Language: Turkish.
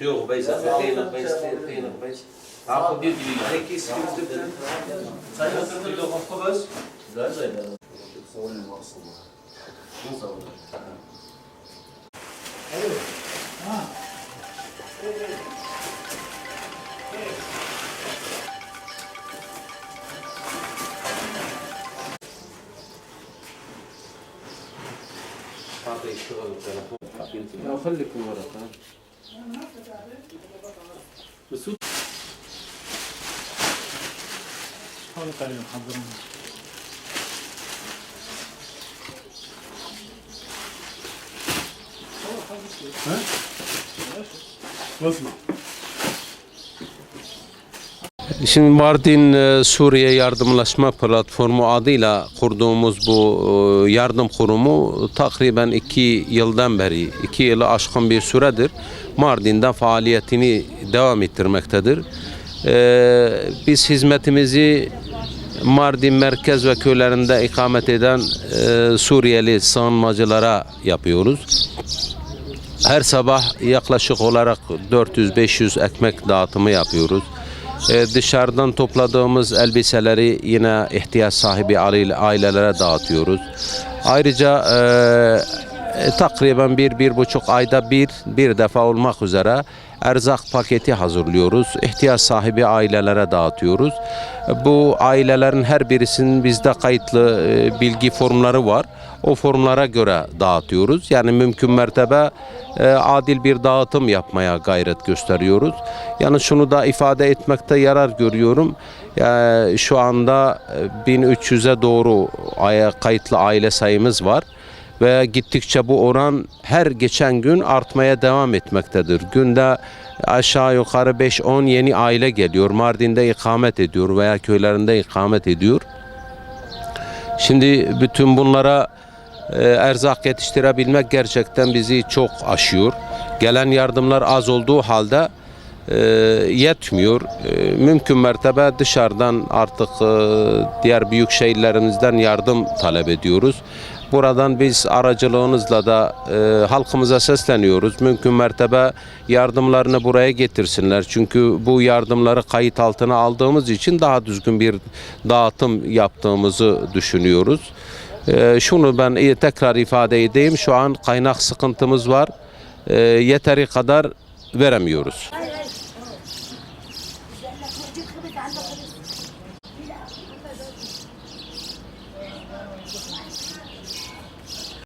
Tuyor bey zaten teynak bey. Aku bir gibi. Peki sıkıntı. Sayın Hasan'ın da hafız. Güzel. Savunma asıl. Nasıl oldu? Evet. Ha. Fatih iştigal telefon. خليكم ورقة بس حاول تعالي نحضرهم. ها؟ واسمع. Şimdi Mardin Suriye Yardımlaşma Platformu adıyla kurduğumuz bu yardım kurumu takriben 2 yıldan beri, 2 yılı aşkın bir süredir Mardin'de faaliyetini devam ettirmektedir. Biz hizmetimizi Mardin merkez ve köylerinde ikamet eden Suriyeli sığınmacılara yapıyoruz. Her sabah yaklaşık olarak 400-500 ekmek dağıtımı yapıyoruz. Dışarıdan topladığımız elbiseleri yine ihtiyaç sahibi ailelere dağıtıyoruz. Ayrıca takriben 1-1,5 ayda bir defa olmak üzere erzak paketi hazırlıyoruz. İhtiyaç sahibi ailelere dağıtıyoruz. Bu ailelerin her birisinin bizde kayıtlı bilgi formları var. O formlara göre dağıtıyoruz. Yani mümkün mertebe adil bir dağıtım yapmaya gayret gösteriyoruz. Yani şunu da ifade etmekte yarar görüyorum. Şu anda 1300'e doğru kayıtlı aile sayımız var. Ve gittikçe bu oran her geçen gün artmaya devam etmektedir. Günde aşağı yukarı 5-10 yeni aile geliyor. Mardin'de ikamet ediyor veya köylerinde ikamet ediyor. Şimdi bütün bunlara erzak yetiştirebilmek gerçekten bizi çok aşıyor. Gelen yardımlar az olduğu halde yetmiyor. Mümkün mertebe dışarıdan artık diğer büyük şehirlerimizden yardım talep ediyoruz. Buradan biz aracılığınızla da halkımıza sesleniyoruz. Mümkün mertebe yardımlarını buraya getirsinler. Çünkü bu yardımları kayıt altına aldığımız için daha düzgün bir dağıtım yaptığımızı düşünüyoruz. Şunu ben tekrar ifade edeyim. Şu an kaynak sıkıntımız var. Yeteri kadar veremiyoruz.